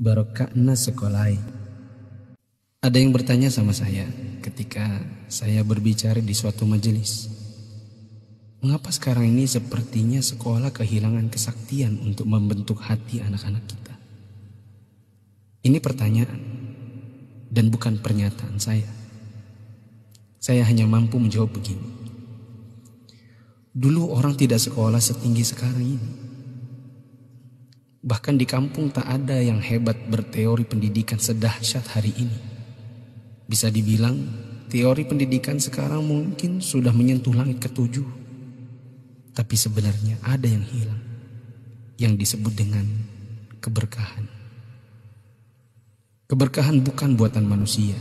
Barokahna sekolai. Ada yang bertanya sama saya ketika saya berbicara di suatu majelis. Mengapa sekarang ini sepertinya sekolah kehilangan kesaktian untuk membentuk hati anak-anak kita? Ini pertanyaan dan bukan pernyataan saya. Saya hanya mampu menjawab begini. Dulu orang tidak sekolah setinggi sekarang ini. Bahkan di kampung tak ada yang hebat berteori pendidikan sedahsyat hari ini. Bisa dibilang teori pendidikan sekarang mungkin sudah menyentuh langit ketujuh. Tapi sebenarnya ada yang hilang, yang disebut dengan keberkahan. Keberkahan bukan buatan manusia,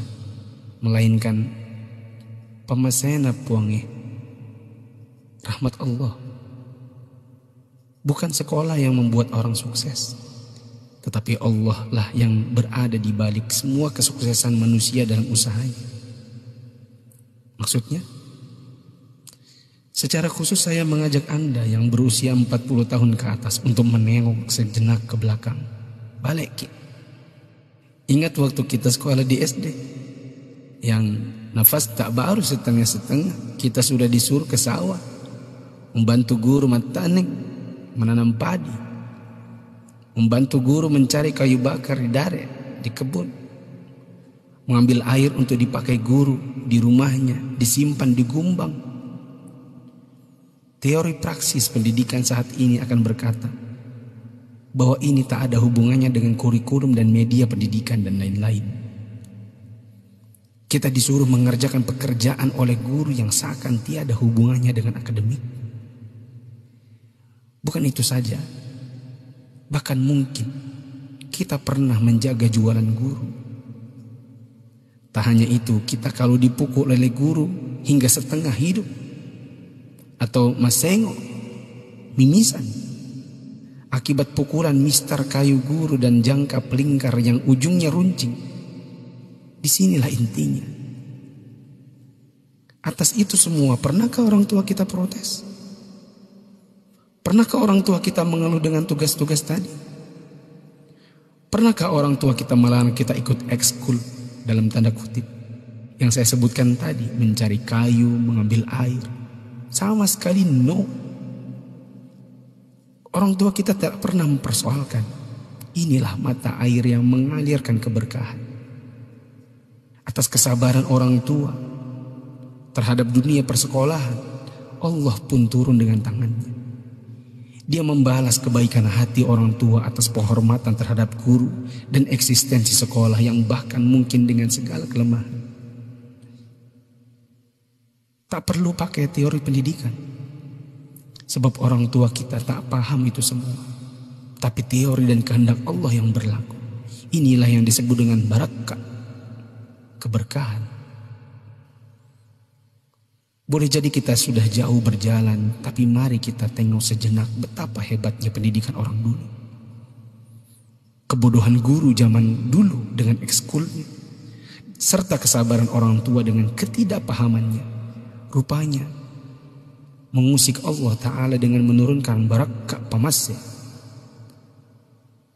melainkan pemasena puange, rahmat Allah. Bukan sekolah yang membuat orang sukses, tetapi Allah lah yang berada di balik semua kesuksesan manusia dalam usahanya. Maksudnya, secara khusus saya mengajak Anda yang berusia 40 tahun ke atas untuk menengok sejenak ke belakang. Balik. Ingat waktu kita sekolah di SD, yang nafas tak baru setengah-setengah, kita sudah disuruh ke sawah, membantu guru matanik menanam padi, membantu guru mencari kayu bakar di dare, di kebun, mengambil air untuk dipakai guru di rumahnya, disimpan di gumbang. Teori praksis pendidikan saat ini akan berkata bahwa ini tak ada hubungannya dengan kurikulum dan media pendidikan dan lain-lain. Kita disuruh mengerjakan pekerjaan oleh guru yang seakan tiada hubungannya dengan akademik. Bukan itu saja, bahkan mungkin kita pernah menjaga jualan guru. Tak hanya itu, kita kalau dipukul oleh guru hingga setengah hidup, atau masengok, mimisan, akibat pukulan mistar kayu guru dan jangka pelingkar yang ujungnya runcing. Disinilah intinya. Atas itu semua, pernahkah orang tua kita protes? Pernahkah orang tua kita mengeluh dengan tugas-tugas tadi? Pernahkah orang tua kita melarang kita ikut ekskul dalam tanda kutip yang saya sebutkan tadi, mencari kayu, mengambil air? Sama sekali no. Orang tua kita tak pernah mempersoalkan. Inilah mata air yang mengalirkan keberkahan. Atas kesabaran orang tua terhadap dunia persekolahan, Allah pun turun dengan tangannya. Dia membalas kebaikan hati orang tua atas penghormatan terhadap guru dan eksistensi sekolah yang bahkan mungkin dengan segala kelemahan. Tak perlu pakai teori pendidikan, sebab orang tua kita tak paham itu semua. Tapi teori dan kehendak Allah yang berlaku. Inilah yang disebut dengan barakah, keberkahan. Boleh jadi kita sudah jauh berjalan, tapi mari kita tengok sejenak betapa hebatnya pendidikan orang dulu. Kebodohan guru zaman dulu dengan ekskulnya, serta kesabaran orang tua dengan ketidakpahamannya, rupanya mengusik Allah Ta'ala dengan menurunkan barakah pamasya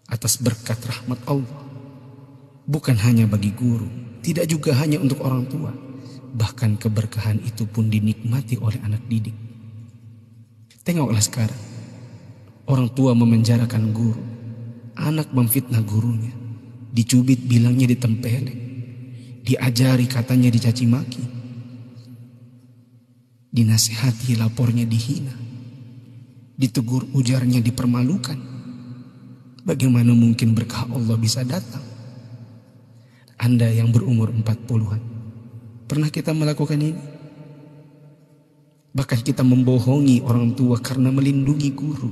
atas berkat rahmat Allah. Bukan hanya bagi guru, tidak juga hanya untuk orang tua. Bahkan keberkahan itu pun dinikmati oleh anak didik. Tengoklah sekarang, orang tua memenjarakan guru, anak memfitnah gurunya, dicubit bilangnya ditempeleng, diajari katanya dicaci maki, dinasihati lapornya dihina, ditegur ujarnya dipermalukan. Bagaimana mungkin berkah Allah bisa datang? Anda yang berumur 40-an, pernah kita melakukan ini? Bahkan kita membohongi orang tua karena melindungi guru.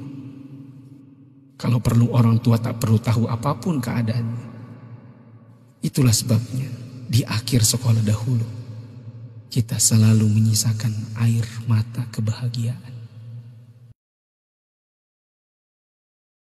Kalau perlu orang tua tak perlu tahu apapun keadaannya. Itulah sebabnya di akhir sekolah dahulu kita selalu menyisakan air mata kebahagiaan.